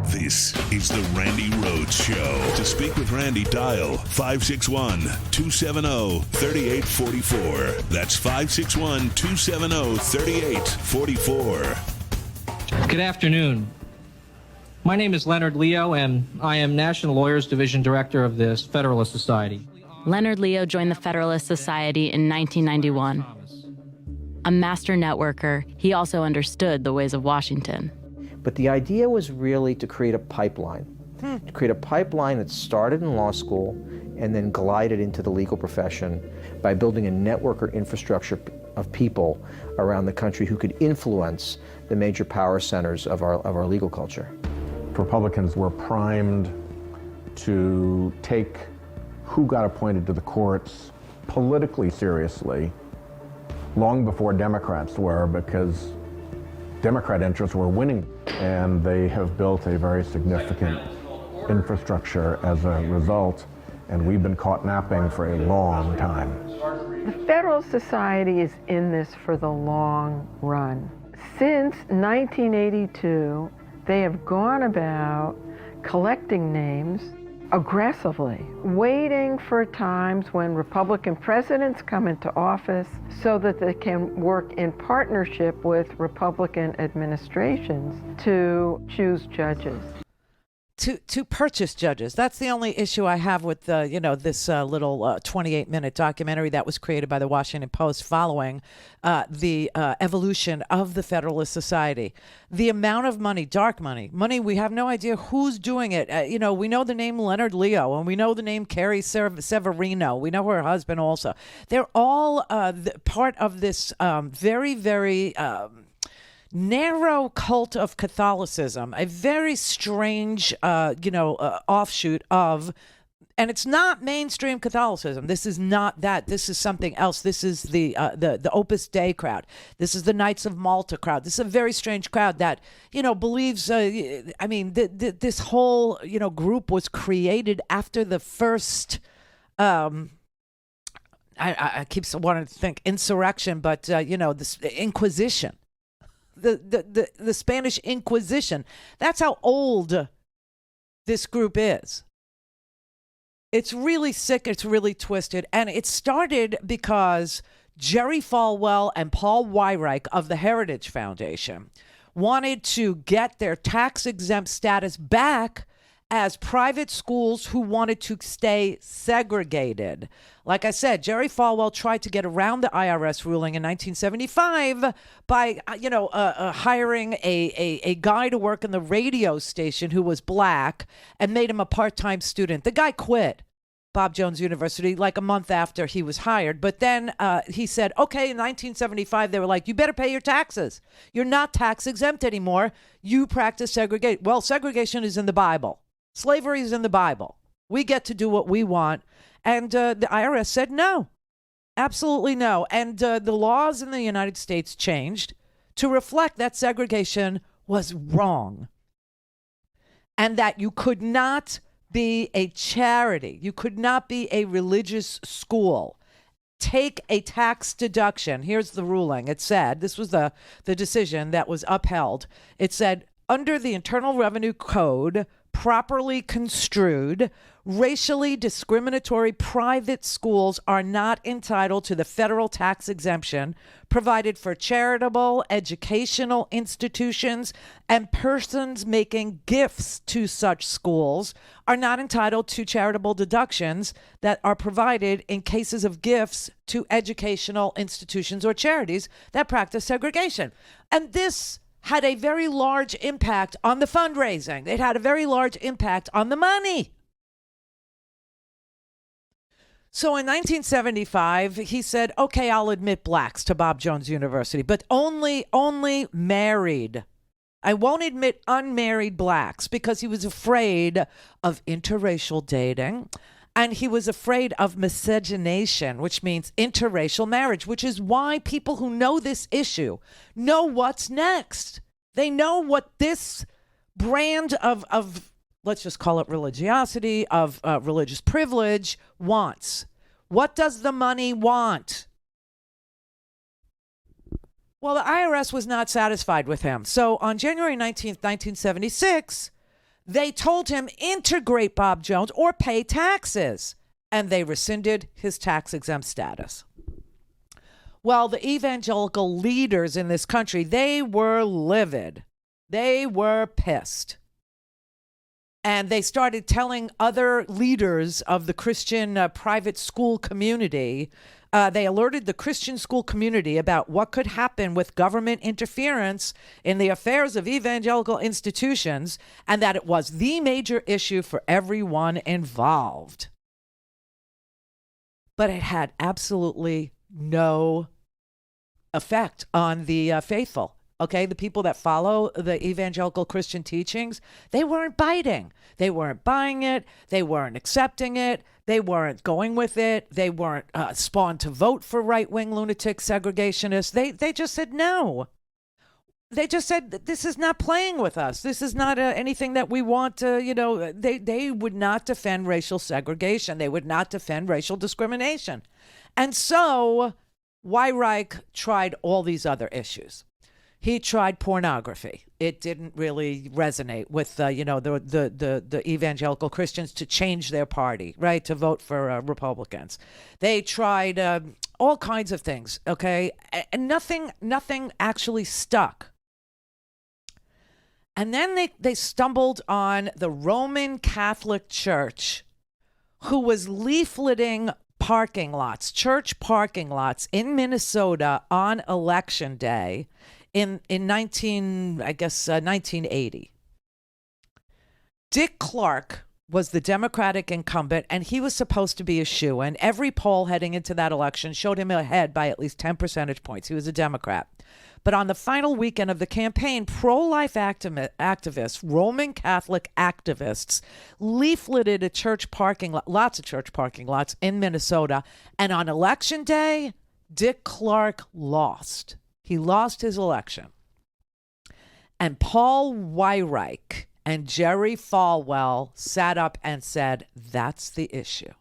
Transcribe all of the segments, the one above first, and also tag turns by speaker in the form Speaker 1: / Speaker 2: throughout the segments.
Speaker 1: This is the Randi Rhodes Show. To speak with Randi, dial 561-270-3844. That's 561-270-3844.
Speaker 2: Good afternoon. My name is Leonard Leo, and I am National Lawyers Division Director of the Federalist Society.
Speaker 3: Leonard Leo joined the Federalist Society in 1991. A master networker, he also understood the ways of Washington.
Speaker 4: But the idea was really to create a pipeline. To create a pipeline that started in law school and then glided into the legal profession by building a network or infrastructure of people around the country who could influence the major power centers of our legal culture.
Speaker 5: Republicans were primed to take who got appointed to the courts politically seriously long before Democrats were, because Democrat interests were winning, and they have built a very significant infrastructure as a result, and we've been caught napping for a long time.
Speaker 6: The Federalist Society is in this for the long run. Since 1982, they have gone about collecting names aggressively, waiting for times when Republican presidents come into office so that they can work in partnership with Republican administrations to choose judges.
Speaker 7: To purchase judges. That's the only issue I have with this little 28-minute documentary that was created by the Washington Post following the evolution of the Federalist Society. The amount of money, dark money, we have no idea who's doing it. We know the name Leonard Leo, and we know the name Carrie Severino. We know her husband also. They're all part of this very, very narrow cult of Catholicism, a very strange, offshoot of, and it's not mainstream Catholicism. This is not that. This is something else. This is the Opus Dei crowd. This is the Knights of Malta crowd. This is a very strange crowd that, believes, this whole, group was created after the first, I keep wanting to think insurrection, but, this Inquisition. The Spanish Inquisition. That's how old this group is. It's really sick. It's really twisted. And it started because Jerry Falwell and Paul Weyrich of the Heritage Foundation wanted to get their tax-exempt status back as private schools who wanted to stay segregated. Like I said, Jerry Falwell tried to get around the IRS ruling in 1975 by, hiring a guy to work in the radio station who was black and made him a part-time student. The guy quit Bob Jones University like a month after he was hired. But then he said, okay, in 1975, they were like, you better pay your taxes. You're not tax exempt anymore. You practice segregation. Well, segregation is in the Bible. Slavery is in the Bible. We get to do what we want. And the IRS said no, absolutely no. And the laws in the United States changed to reflect that segregation was wrong and that you could not be a charity. You could not be a religious school. Take a tax deduction. Here's the ruling. It said, this was the decision that was upheld. It said, under the Internal Revenue Code, properly construed, racially discriminatory private schools are not entitled to the federal tax exemption provided for charitable educational institutions, and persons making gifts to such schools are not entitled to charitable deductions that are provided in cases of gifts to educational institutions or charities that practice segregation. And this had a very large impact on the fundraising. It had a very large impact on the money. So in 1975, he said, okay, I'll admit blacks to Bob Jones University, but only married. I won't admit unmarried blacks, because he was afraid of interracial dating. And he was afraid of miscegenation, which means interracial marriage, which is why people who know this issue know what's next. They know what this brand of let's just call it religiosity, of religious privilege wants. What does the money want? Well, the IRS was not satisfied with him. So on January 19th, 1976, They told him integrate Bob Jones or pay taxes, and they rescinded his tax-exempt status. Well, the evangelical leaders in this country, they were livid. They were pissed. And they started telling other leaders of the Christian private school community, they alerted the Christian school community about what could happen with government interference in the affairs of evangelical institutions, and that it was the major issue for everyone involved. But it had absolutely no effect on the faithful. Okay, the people that follow the evangelical Christian teachings, they weren't biting. They weren't buying it. They weren't accepting it. They weren't going with it. They weren't spawned to vote for right-wing lunatic segregationists. They just said no. They just said, this is not playing with us. This is not anything that we want to, they would not defend racial segregation. They would not defend racial discrimination. And so Weyrich tried all these other issues. He tried pornography. It didn't really resonate with, the evangelical Christians to change their party, right, to vote for Republicans. They tried all kinds of things, okay, and nothing actually stuck. And then they stumbled on the Roman Catholic Church, who was leafleting parking lots, church parking lots in Minnesota on Election Day in 1980. Dick Clark was the Democratic incumbent, and he was supposed to be a shoo-in. Every poll heading into that election showed him ahead by at least 10 percentage points. He was a Democrat. But on the final weekend of the campaign, pro-life activists, Roman Catholic activists, leafleted a church parking lot, lots of church parking lots in Minnesota. And on Election Day, Dick Clark lost. He lost his election. And Paul Weyrich and Jerry Falwell sat up and said, that's the issue.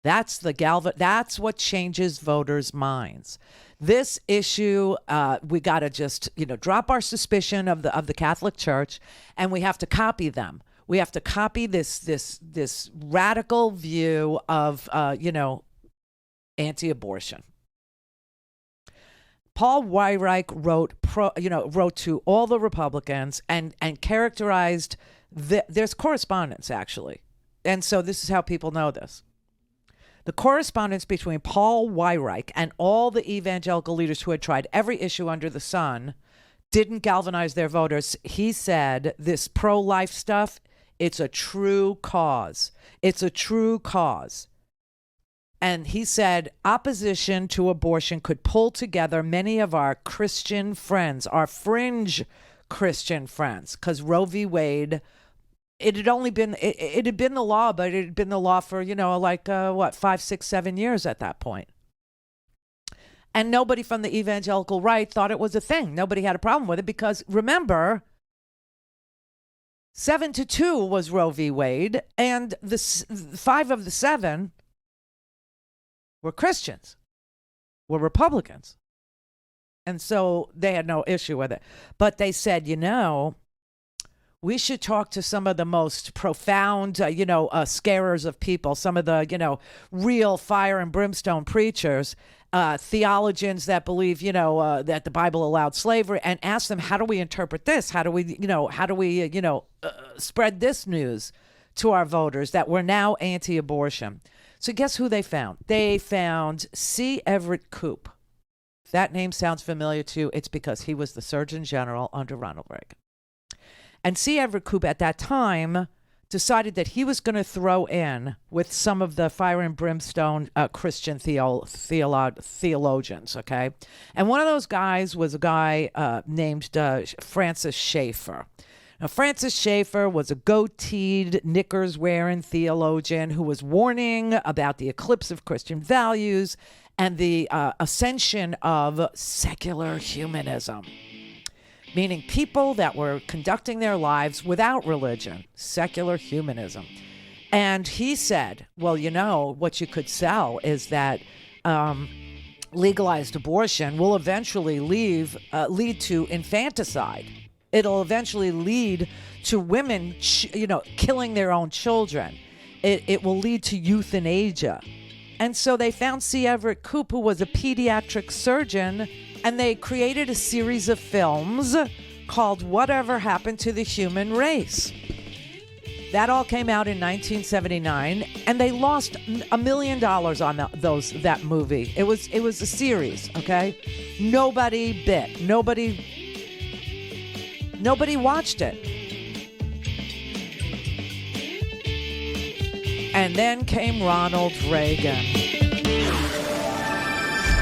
Speaker 7: That's that's what changes voters' minds. This issue, we got to just, drop our suspicion of the Catholic Church, and we have to copy them. We have to copy this radical view of, anti-abortion. Paul Weyrich wrote to all the Republicans and characterized there's correspondence, actually. And so this is how people know this. The correspondence between Paul Weyrich and all the evangelical leaders who had tried every issue under the sun didn't galvanize their voters. He said this pro-life stuff, it's a true cause. It's a true cause. And he said opposition to abortion could pull together many of our Christian friends, our fringe Christian friends, because Roe v. Wade, it had been the law, but it had been the law for, 5, 6, 7 years at that point. And nobody from the evangelical right thought it was a thing. Nobody had a problem with it because, remember, 7-2 was Roe v. Wade, and the 5 of the 7 were Christians, were Republicans. And so they had no issue with it. But they said, we should talk to some of the most profound, scarers of people, some of the, real fire and brimstone preachers, theologians that believe, that the Bible allowed slavery, and ask them, how do we interpret this? How do we, spread this news to our voters that we're now anti-abortion? So guess who they found? They found C. Everett Koop. If that name sounds familiar to you, it's because he was the Surgeon General under Ronald Reagan. And C. Everett Koop at that time decided that he was going to throw in with some of the fire and brimstone Christian theologians, okay? And one of those guys was a guy named Francis Schaeffer. Now, Francis Schaeffer was a goateed, knickers-wearing theologian who was warning about the eclipse of Christian values and the ascension of secular humanism, meaning people that were conducting their lives without religion, secular humanism. And he said, well, what you could sell is that legalized abortion will eventually lead to infanticide. It'll eventually lead to women, killing their own children. It will lead to euthanasia. And so they found C. Everett Koop, who was a pediatric surgeon, and they created a series of films called Whatever Happened to the Human Race. That all came out in 1979, and they lost $1 million on that movie. It was a series, okay? Nobody bit. Nobody watched it. And then came Ronald Reagan.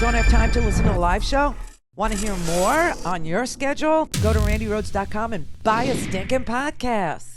Speaker 7: Don't have time to listen to the live show? Want to hear more on your schedule? Go to randyrhodes.com and buy a stinking podcast.